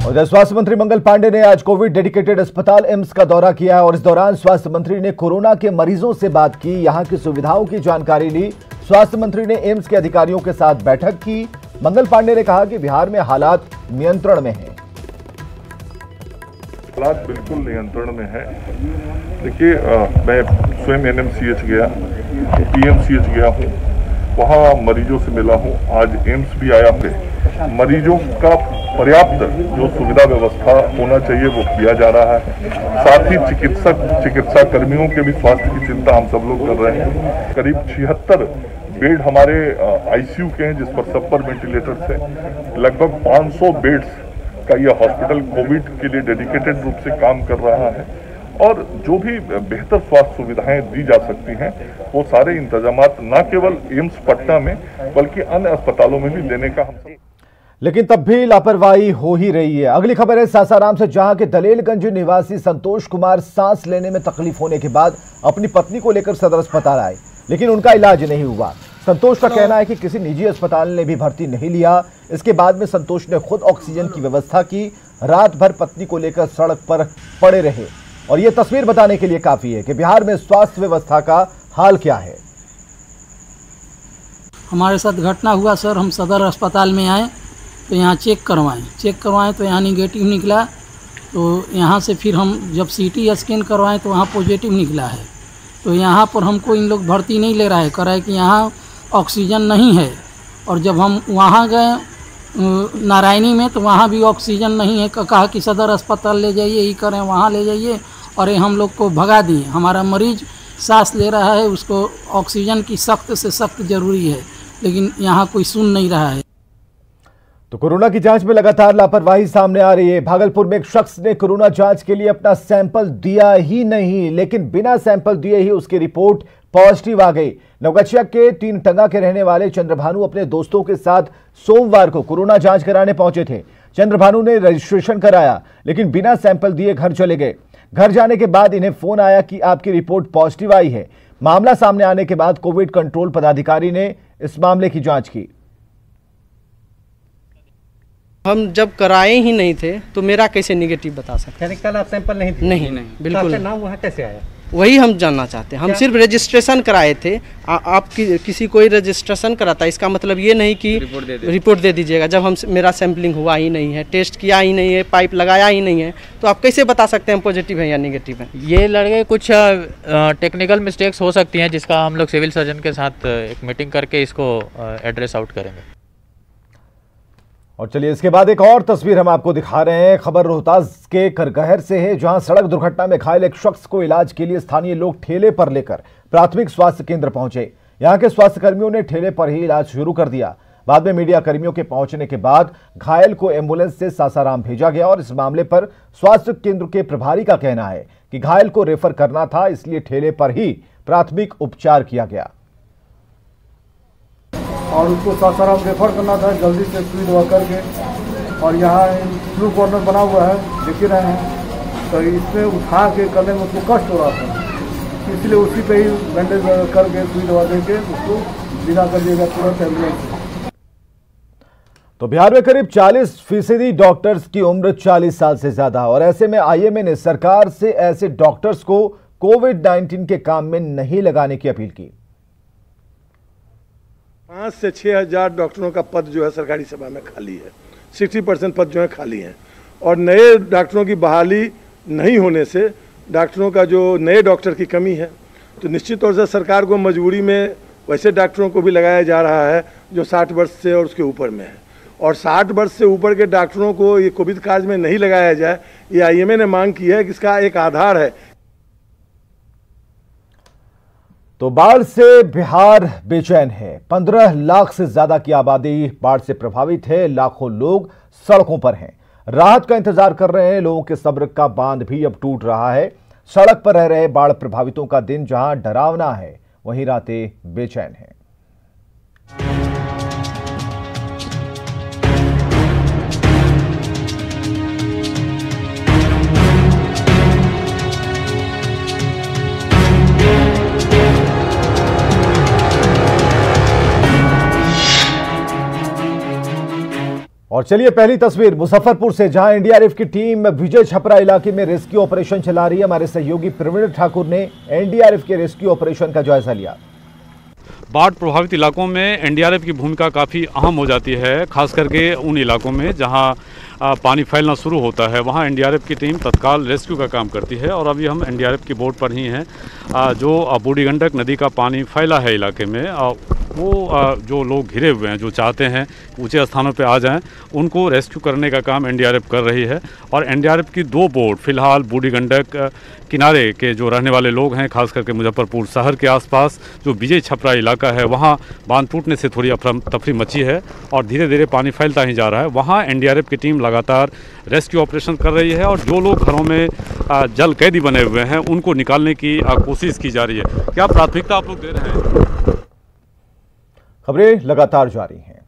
उधर स्वास्थ्य मंत्री मंगल पांडे ने आज कोविड डेडिकेटेड अस्पताल एम्स का दौरा किया है और इस दौरान स्वास्थ्य मंत्री ने कोरोना के मरीजों से बात की, यहां की सुविधाओं की जानकारी ली। स्वास्थ्य मंत्री ने एम्स के अधिकारियों के साथ बैठक की। मंगल पांडे ने कहा कि बिहार में हालात नियंत्रण में हैं। हालात बिल्कुल नियंत्रण में है। देखिए, मैं स्वयं एनएमसीएच गया, पीएमसीएच गया हूँ, वहाँ मरीजों से मिला हूँ, आज एम्स भी आया हूँ। मरीजों का पर्याप्त जो सुविधा व्यवस्था होना चाहिए वो किया जा रहा है। साथ ही चिकित्सा कर्मियों के भी स्वास्थ्य की चिंता हम सब लोग कर रहे हैं। करीब 76 बेड हमारे आईसीयू के हैं, जिस पर सब पर वेंटिलेटर्स हैं। लगभग 500 बेड्स का यह हॉस्पिटल कोविड के लिए डेडिकेटेड रूप से काम कर रहा है और जो भी बेहतर स्वास्थ्य सुविधाएं दी जा सकती हैं वो सारे इंतजामात न केवल एम्स पटना में बल्कि अन्य अस्पतालों में भी देने का हम। लेकिन तब भी लापरवाही हो ही रही है। अगली खबर है सासाराम से, जहां के दलेलगंज निवासी संतोष कुमार सांस लेने में तकलीफ होने के बाद अपनी पत्नी को लेकर सदर अस्पताल आए, लेकिन उनका इलाज नहीं हुआ। संतोष का कहना है कि किसी निजी अस्पताल ने भी भर्ती नहीं लिया। इसके बाद में संतोष ने खुद ऑक्सीजन की व्यवस्था की, रात भर पत्नी को लेकर सड़क पर पड़े रहे। और यह तस्वीर बताने के लिए काफी है कि बिहार में स्वास्थ्य व्यवस्था का हाल क्या है। हमारे साथ घटना हुआ सर, हम सदर अस्पताल में आए तो यहाँ चेक करवाएं तो यहाँ निगेटिव निकला। तो यहाँ से फिर हम जब सीटी स्कैन करवाएं तो वहाँ पॉजिटिव निकला है। तो यहाँ पर हमको इन लोग भर्ती नहीं ले रहा है, कह रहा है कि यहाँ ऑक्सीजन नहीं है। और जब हम वहाँ गए नारायणी में तो वहाँ भी ऑक्सीजन नहीं है, कहा कि सदर अस्पताल ले जाइए, ये करें वहाँ ले जाइए, और ये हम लोग को भगा दिए। हमारा मरीज सांस ले रहा है, उसको ऑक्सीजन की सख्त से सख्त ज़रूरी है, लेकिन यहाँ कोई सुन नहीं रहा है। तो कोरोना की जांच में लगातार लापरवाही सामने आ रही है। भागलपुर में एक शख्स ने कोरोना जांच के लिए अपना सैंपल दिया ही नहीं, लेकिन बिना सैंपल दिए ही उसकी रिपोर्ट पॉजिटिव आ गई। नवगछिया के 3 टंगा के रहने वाले चंद्रभानु अपने दोस्तों के साथ सोमवार को कोरोना जांच कराने पहुंचे थे। चंद्रभानु ने रजिस्ट्रेशन कराया, लेकिन बिना सैंपल दिए घर चले गए। घर जाने के बाद इन्हें फोन आया कि आपकी रिपोर्ट पॉजिटिव आई है। मामला सामने आने के बाद कोविड कंट्रोल पदाधिकारी ने इस मामले की जांच की। हम जब कराए ही नहीं थे तो मेरा कैसे निगेटिव बता सकते हैं? कल आप सैंपल नहीं थे? नहीं बिल्कुल। तो नाम वहाँ कैसे आया? वही हम जानना चाहते हैं। हम सिर्फ रजिस्ट्रेशन कराए थे। आप किसी कोई रजिस्ट्रेशन कराता, इसका मतलब ये नहीं कि रिपोर्ट दे दीजिएगा। जब हम मेरा सैंपलिंग हुआ ही नहीं है, टेस्ट किया ही नहीं है, पाइप लगाया ही नहीं है, तो आप कैसे बता सकते हैं पॉजिटिव है या निगेटिव है? ये लड़के कुछ टेक्निकल मिस्टेक्स हो सकती हैं, जिसका हम लोग सिविल सर्जन के साथ एक मीटिंग करके इसको एड्रेस आउट करेंगे। और चलिए इसके बाद एक और तस्वीर हम आपको दिखा रहे हैं। खबर रोहतास के करगहर से है, जहां सड़क दुर्घटना में घायल एक शख्स को इलाज के लिए स्थानीय लोग ठेले पर लेकर प्राथमिक स्वास्थ्य केंद्र पहुंचे। यहां के स्वास्थ्य कर्मियों ने ठेले पर ही इलाज शुरू कर दिया। बाद में मीडिया कर्मियों के पहुंचने के बाद घायल को एम्बुलेंस से सासाराम भेजा गया और इस मामले पर स्वास्थ्य केंद्र के प्रभारी का कहना है कि घायल को रेफर करना था, इसलिए ठेले पर ही प्राथमिक उपचार किया गया और उसको सासाराम रेफर करना था जल्दी से सुई दवा करके। और यहाँ फ्लू कॉर्नर बना हुआ है, देख ही रहे हैं, तो इसमें उठा के करने में उसको कष्ट हो रहा था, इसलिए उसी पे ही बैंडेज करके सुई दवा देके उसको विदा कर दिया गया तुरंत एम्बुलेंस। तो बिहार में करीब 40% डॉक्टर्स की उम्र 40 साल से ज्यादा, और ऐसे में आईएमए ने सरकार से ऐसे डॉक्टर्स को कोविड-19 के काम में नहीं लगाने की अपील की। 5 से 6 हज़ार डॉक्टरों का पद जो है सरकारी सेवा में खाली है। 60% पद जो है खाली हैं, और नए डॉक्टरों की बहाली नहीं होने से डॉक्टरों का जो नए डॉक्टर की कमी है, तो निश्चित तौर से सरकार को मजबूरी में वैसे डॉक्टरों को भी लगाया जा रहा है जो 60 वर्ष से और उसके ऊपर में है। और 60 वर्ष से ऊपर के डॉक्टरों को ये कोविड काज में नहीं लगाया जाए, ये आईएमए ने मांग की है कि इसका एक आधार है। तो बाढ़ से बिहार बेचैन है। 15 लाख से ज्यादा की आबादी बाढ़ से प्रभावित है। लाखों लोग सड़कों पर हैं, राहत का इंतजार कर रहे हैं। लोगों के सब्र का बांध भी अब टूट रहा है। सड़क पर रह रहे बाढ़ प्रभावितों का दिन जहां डरावना है, वहीं रातें बेचैन हैं। और और चलिए पहली तस्वीर मुजफ्फरपुर से, जहां एनडीआरएफ की टीम विजय छपरा इलाके में रेस्क्यू ऑपरेशन चला रही है। हमारे सहयोगी प्रवीण ठाकुर ने एनडीआरएफ के रेस्क्यू ऑपरेशन का जायजा लिया। बाढ़ प्रभावित इलाकों में एनडीआरएफ की भूमिका काफ़ी अहम हो जाती है, खास करके उन इलाकों में जहां पानी फैलना शुरू होता है। वहां एनडीआरएफ की टीम तत्काल रेस्क्यू का काम करती है। और अभी हम एनडीआरएफ की बोट पर ही हैं, जो बूढ़ी गंडक नदी का पानी फैला है इलाके में, वो जो लोग घिरे हुए हैं, जो चाहते हैं ऊंचे स्थानों पे आ जाएं, उनको रेस्क्यू करने का काम एनडीआरएफ कर रही है। और एनडीआरएफ की 2 बोट फिलहाल बूढ़ी गंडक किनारे के जो रहने वाले लोग हैं, खास करके मुजफ्फरपुर शहर के आसपास जो विजय छपरा इलाका है, वहाँ बांध टूटने से थोड़ी अफरा तफरी मची है और धीरे धीरे पानी फैलता ही जा रहा है। वहाँ एनडीआरएफ की टीम लगातार रेस्क्यू ऑपरेशन कर रही है और जो लोग घरों में जल कैदी बने हुए हैं उनको निकालने की कोशिश की जा रही है। क्या प्राथमिकता आप लोग दे रहे हैं? खबरें लगातार जारी हैं।